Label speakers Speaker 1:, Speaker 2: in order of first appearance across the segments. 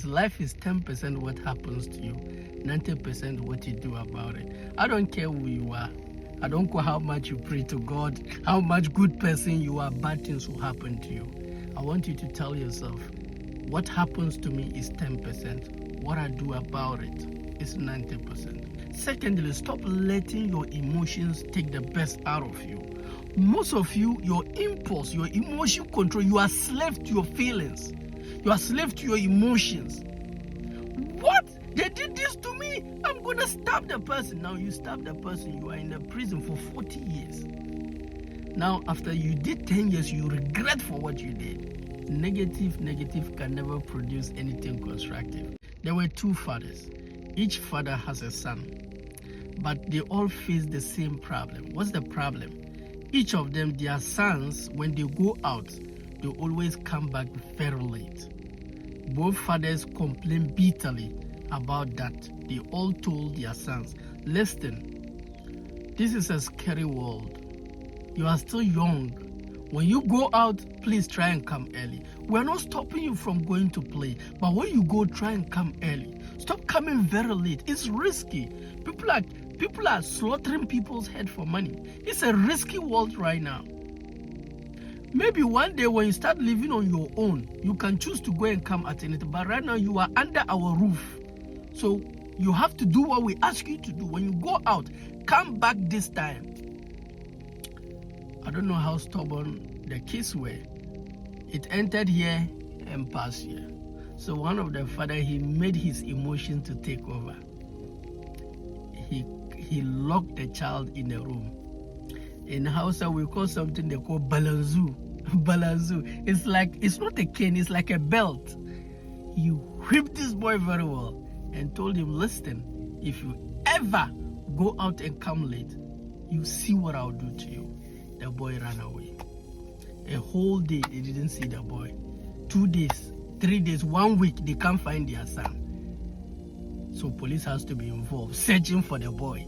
Speaker 1: life is 10% what happens to you, 90% what you do about it. I don't care who you are. I don't care how much you pray to God, how much good person you are, bad things will happen to you. I want you to tell yourself, what happens to me is 10%. What I do about it is 90%. Secondly, stop letting your emotions take the best out of you. Most of you, your impulse, your emotion control, you are slave to your feelings. You are slave to your emotions. What? They did this to me. I'm going to stab the person. Now you stab the person, you are in the prison for 40 years. Now, after you did 10 years, you regret for what you did. Negative can never produce anything constructive. There were two fathers. Each father has a son, but they all face the same problem. What's the problem? Each of them, their sons, when they go out, they always come back very late. Both fathers complain bitterly about that. They all told their sons, listen, this is a scary world. You are still young. When you go out, please try and come early. We're not stopping you from going to play, but when you go, try and come early. Stop coming very late. It's risky. People are slaughtering people's head for money. It's a risky world right now. Maybe one day when you start living on your own, you can choose to go and come at anything. But right now you are under our roof. So you have to do what we ask you to do. When you go out, come back this time. I don't know how stubborn the kids were. It entered here and passed here. So one of the father, he made his emotion to take over. He locked the child in a room. In Hausa, we call something they call balanzu. Balanzu. It's not a cane, it's like a belt. He whipped this boy very well and told him, listen, if you ever go out and come late, you see what I'll do to you. The boy ran away. A whole day, they didn't see the boy. 2 days, 3 days, 1 week, they can't find their son. So police has to be involved, searching for the boy.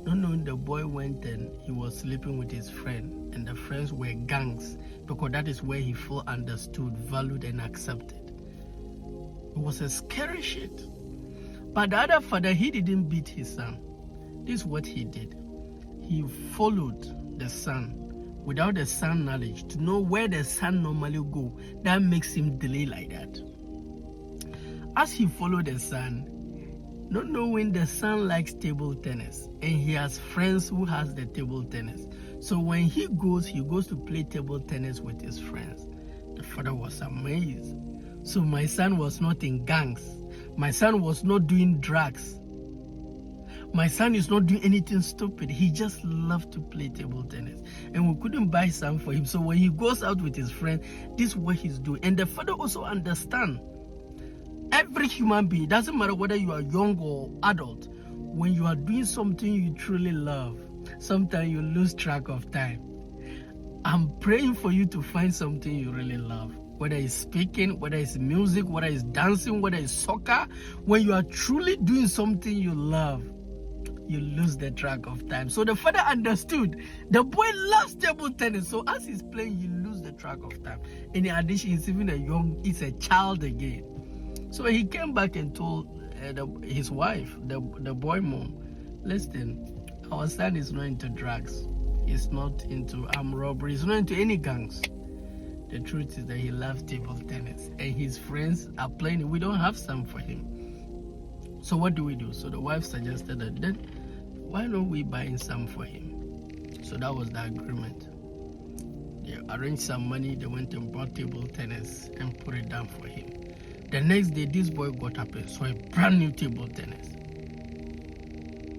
Speaker 1: Not knowing the boy went and he was sleeping with his friend, and the friends were gangs, because that is where he felt understood, valued, and accepted. It was a scary shit. But the other father, he didn't beat his son. This is what he did. He followed the son without the son knowledge to know where the son normally go. That makes him delay like that. As he followed the son, not knowing the son likes table tennis and he has friends who has the table tennis. So when he goes to play table tennis with his friends. The father was amazed. So my son was not in gangs. My son was not doing drugs. My son is not doing anything stupid. He just loved to play table tennis. And we couldn't buy some for him. So when he goes out with his friend, this is what he's doing. And the father also understands. Every human being, doesn't matter whether you are young or adult, when you are doing something you truly love, sometimes you lose track of time. I'm praying for you to find something you really love. Whether it's speaking, whether it's music, whether it's dancing, whether it's soccer. When you are truly doing something you love, you lose the track of time. So the father understood. The boy loves table tennis. So as he's playing, you lose the track of time. In addition, he's even he's a child again. So he came back and told his wife, the boy mom, listen, our son is not into drugs. He's not into armed robbery. He's not into any gangs. The truth is that he loves table tennis. And his friends are playing it. We don't have some for him. So what do we do? So the wife suggested that then, why not we buy some for him? So that was the agreement. They arranged some money. They went and bought table tennis and put it down for him. The next day, this boy got up and saw a brand new table tennis.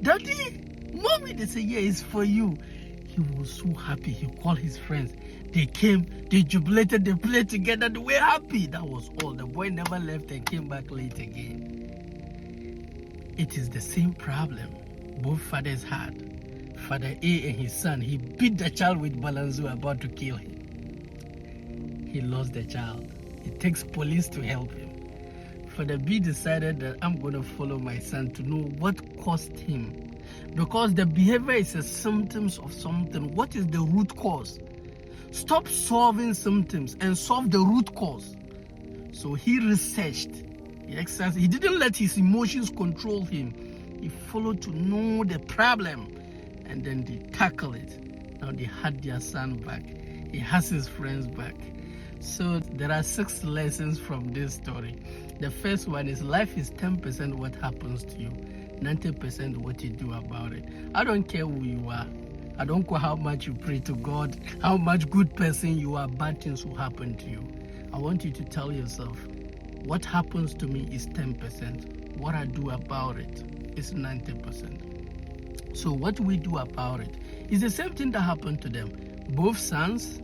Speaker 1: Daddy, mommy, they say, yeah, it's for you. He was so happy. He called his friends. They came, they jubilated, they played together. They were happy. That was all. The boy never left and came back late again. It is the same problem both fathers had. Father A and his son, he beat the child with balanzu about to kill him. He lost the child. It takes police to help him. Father B decided that I'm going to follow my son to know what caused him. Because the behavior is a symptom of something. What is the root cause? Stop solving symptoms and solve the root cause. So he researched He didn't let his emotions control him. He followed to know the problem, and then they tackle it. Now they had their son back. He has his friends back. So there are 6 lessons from this story. The first one is life is 10% what happens to you, 90% what you do about it. I don't care who you are. I don't care how much you pray to God, how much good person you are, bad things will happen to you. I want you to tell yourself, what happens to me is 10%. What I do about it is 90%. So what we do about it is the same thing that happened to them. Both sons,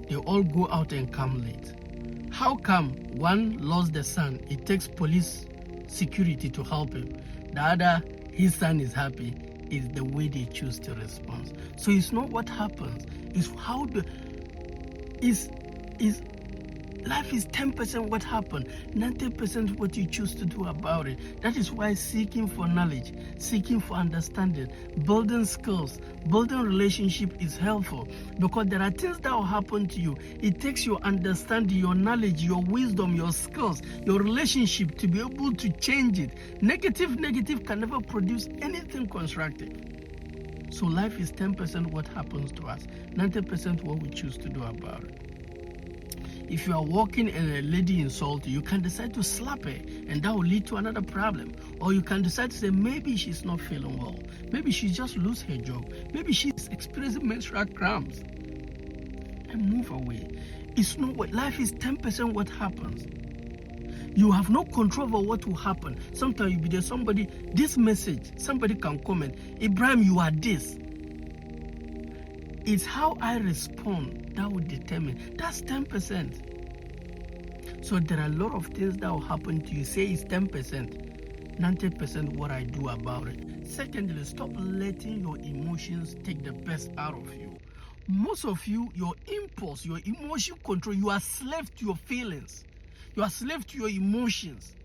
Speaker 1: they all go out and come late. How come one lost the son? It takes police security to help him. The other, his son is happy. Is the way they choose to respond. So it's not what happens. It's how life is 10% what happened, 90% what you choose to do about it. That is why seeking for knowledge, seeking for understanding, building skills, building relationship is helpful, because there are things that will happen to you. It takes your understanding, your knowledge, your wisdom, your skills, your relationship to be able to change it. Negative can never produce anything constructive. So life is 10% what happens to us, 90% what we choose to do about it. If you are walking and a lady insults you, you can decide to slap her, and that will lead to another problem. Or you can decide to say, maybe she's not feeling well. Maybe she just lost her job. Maybe she's experiencing menstrual cramps. And move away. It's not what life is 10% what happens. You have no control over what will happen. Sometimes you'll be there, this message, somebody can comment, Ibrahim, you are this. It's how I respond that will determine. That's 10%. So there are a lot of things that will happen to you. Say it's 10%, 90% what I do about it. Secondly, stop letting your emotions take the best out of you. Most of you, your impulse, your emotion control, you are slave to your feelings. You are slave to your emotions.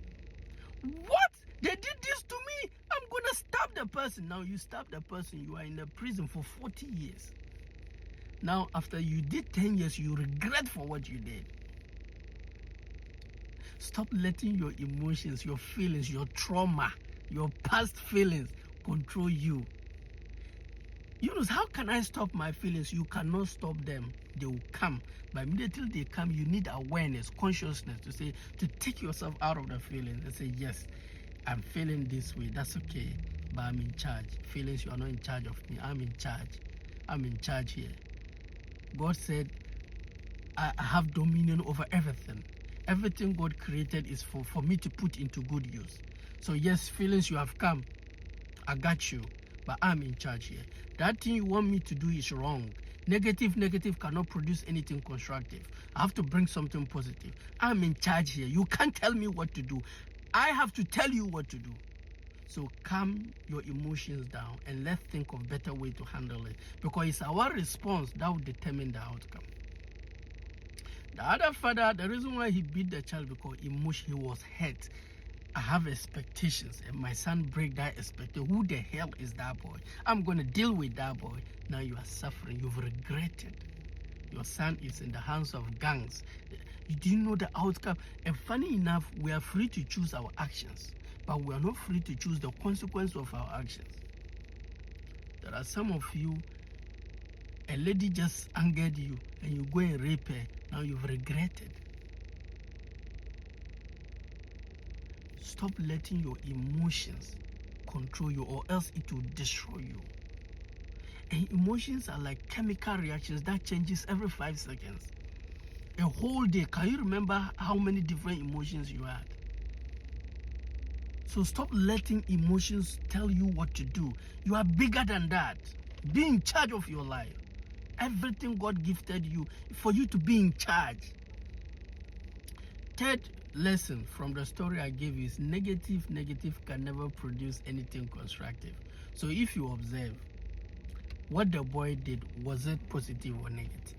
Speaker 1: What? They did this to me. I'm going to stab the person. Now you stab the person, you are in a prison for 40 years. Now, after you did 10 years, you regret for what you did. Stop letting your emotions, your feelings, your trauma, your past feelings control you. Yunus, how can I stop my feelings? You cannot stop them. They will come. But immediately they come, you need awareness, consciousness to take yourself out of the feelings and say, yes, I'm feeling this way. That's okay. But I'm in charge. Feelings, you are not in charge of me. I'm in charge. I'm in charge here. God said, I have dominion over everything. Everything God created is for me to put into good use. So yes, feelings, you have come. I got you. But I'm in charge here. That thing you want me to do is wrong. Negative cannot produce anything constructive. I have to bring something positive. I'm in charge here. You can't tell me what to do. I have to tell you what to do. So calm your emotions down and let's think of better way to handle it. Because it's our response that will determine the outcome. The other father, the reason why he beat the child, because emotion, he was hurt. I have expectations and my son break that expectation. Who the hell is that boy? I'm going to deal with that boy. Now you are suffering. You've regretted. Your son is in the hands of gangs. You didn't know the outcome. And funny enough, we are free to choose our actions, but we are not free to choose the consequence of our actions. There are some of you, a lady just angered you and you go and rape her. Now you've regretted. Stop letting your emotions control you, or else it will destroy you. And emotions are like chemical reactions that changes every 5 seconds. A whole day, can you remember how many different emotions you had? So stop letting emotions tell you what to do. You are bigger than that. Be in charge of your life. Everything God gifted you for you to be in charge. Third lesson from the story I gave you is negative can never produce anything constructive. So if you observe what the boy did, was it positive or negative?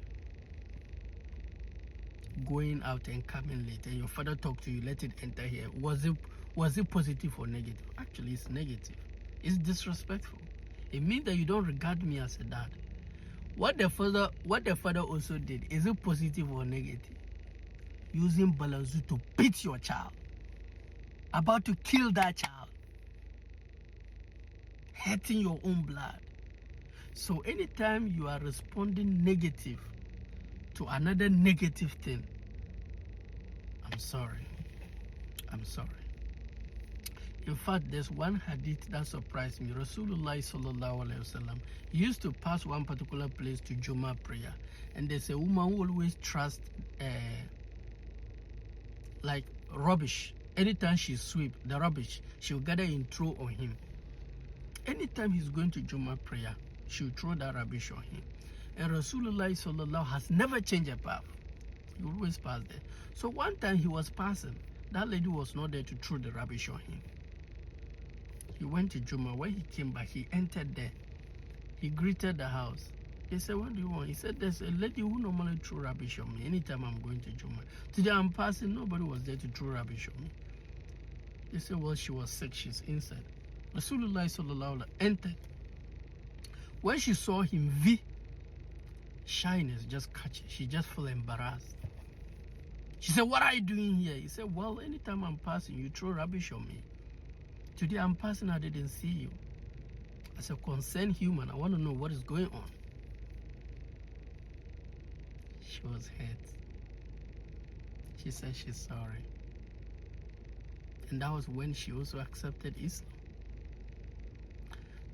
Speaker 1: Going out and coming late and your father talked to you, let it enter here, was it positive or negative? Actually, it's negative. It's disrespectful. It means that you don't regard me as a dad. What the father also did, is it positive or negative? Using balanzu to beat your child. about to kill that child, hurting your own blood. So anytime you are responding negative to another negative thing, I'm sorry. In fact, there's one hadith that surprised me. Rasulullah sallallahu alaihi wasallam used to pass one particular place to Jummah prayer, and there's a woman who always trusts like rubbish. Anytime she sweep the rubbish, she'll gather and throw on him. Anytime he's going to Jummah prayer, she'll throw that rubbish on him. And Rasulullah sallallahu has never changed a path. He always passed there. So one time he was passing, that lady was not there to throw the rubbish on him. He went to Jummah. When he came back, he entered there. He greeted the house. They said, what do you want? He said, there's a lady who normally throw rubbish on me anytime I'm going to Jummah. Today I'm passing, nobody was there to throw rubbish on me. They said, well, she was sick, she's inside. Rasulullah sallallahu alaihi wasallam entered. When she saw him, shyness just catch her. She just felt embarrassed. She said, what are you doing here? He said, well, anytime I'm passing, you throw rubbish on me. Today I'm passing, I didn't see you. As a concerned human, I want to know what is going on. She was hurt. She said she's sorry. And that was when she also accepted Islam.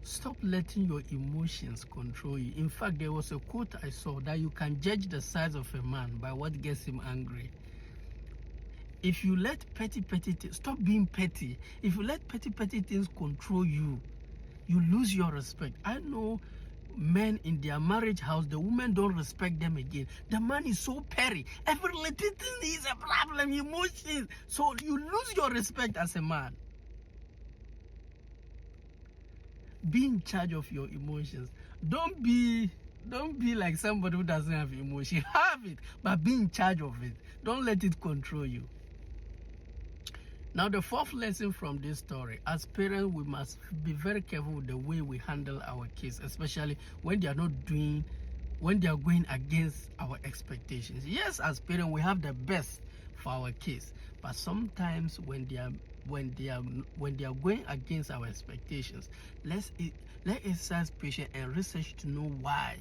Speaker 1: Stop letting your emotions control you. In fact, there was a quote I saw that you can judge the size of a man by what gets him angry. If you let petty things, stop being petty. If you let petty things control you, you lose your respect. I know men in their marriage house, the women don't respect them again. The man is so petty. Every little thing is a problem, emotions. So you lose your respect as a man. Be in charge of your emotions. Don't be like somebody who doesn't have emotion. Have it, but be in charge of it. Don't let it control you. Now, the fourth lesson from this story: as parents, we must be very careful with the way we handle our kids, especially when they are going against our expectations. Yes, as parents, we have the best for our kids, but sometimes when they are going against our expectations, let's exercise patience and research to know why.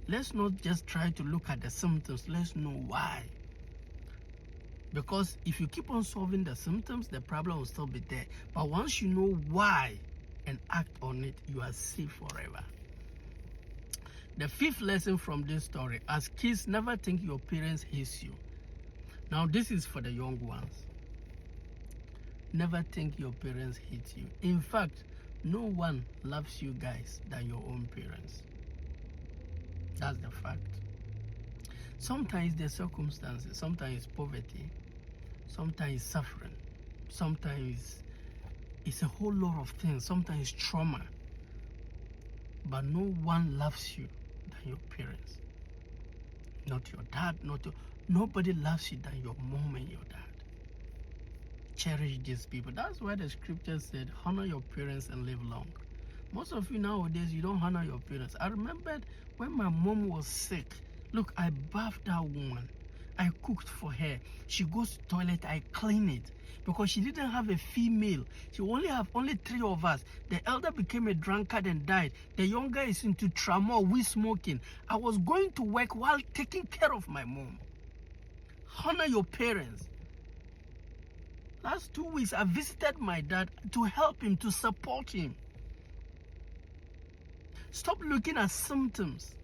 Speaker 1: Let's not just try to look at the symptoms. Let's know why. Because if you keep on solving the symptoms, the problem will still be there. But once you know why and act on it, you are safe forever. The fifth lesson from this story: as kids, never think your parents hate you. Now, this is for the young ones. Never think your parents hate you. In fact, no one loves you guys than your own parents. That's the fact. Sometimes the circumstances, sometimes poverty, sometimes suffering, sometimes it's a whole lot of things, sometimes trauma. But no one loves you than your parents. Not your dad, nobody loves you than your mom and your dad. Cherish these people. That's why the scripture said, honor your parents and live long. Most of you nowadays, you don't honor your parents. I remembered when my mom was sick. Look, I bathed that woman. I cooked for her. She goes to the toilet, I clean it. Because she didn't have a female. She only 3 of us. The elder became a drunkard and died. The younger is into trauma, weed smoking. I was going to work while taking care of my mom. Honor your parents. Last 2 weeks, I visited my dad to help him, to support him. Stop looking at symptoms.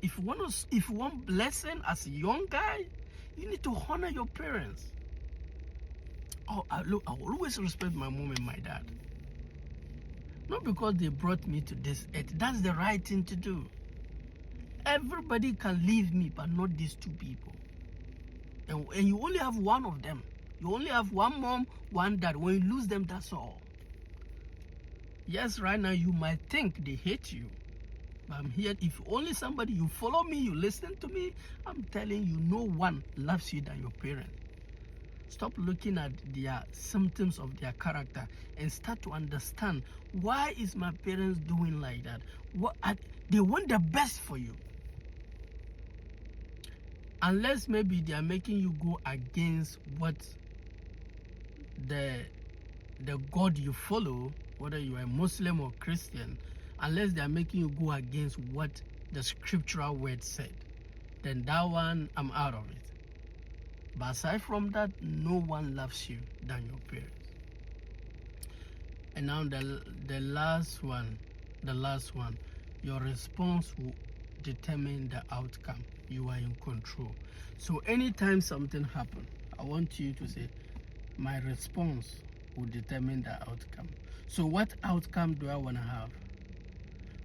Speaker 1: If you want blessing as a young guy, you need to honor your parents. Oh, I will always respect my mom and my dad. Not because they brought me to this earth. That's the right thing to do. Everybody can leave me, but not these 2 people. And you only have one of them. You only have one mom, one dad. When you lose them, that's all. Yes, right now you might think they hate you. But I'm here. If only somebody, you follow me, you listen to me, I'm telling you, no one loves you than your parents. Stop looking at their symptoms of their character and start to understand, why is my parents doing like that? They want the best for you. Unless maybe they are making you go against what the God you follow, whether you are a Muslim or Christian, unless they are making you go against what the scriptural word said, then that one, I'm out of it. But aside from that, no one loves you than your parents. And now the last one, your response will determine the outcome. You are in control. So anytime something happens, I want you to say, my response will determine the outcome. So what outcome do I want to have?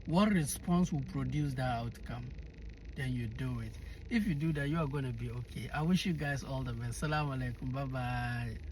Speaker 1: What response will produce that outcome? Then you do it. If you do that, you are going to be okay. I wish you guys all the best. Assalamu alaikum. Bye-bye.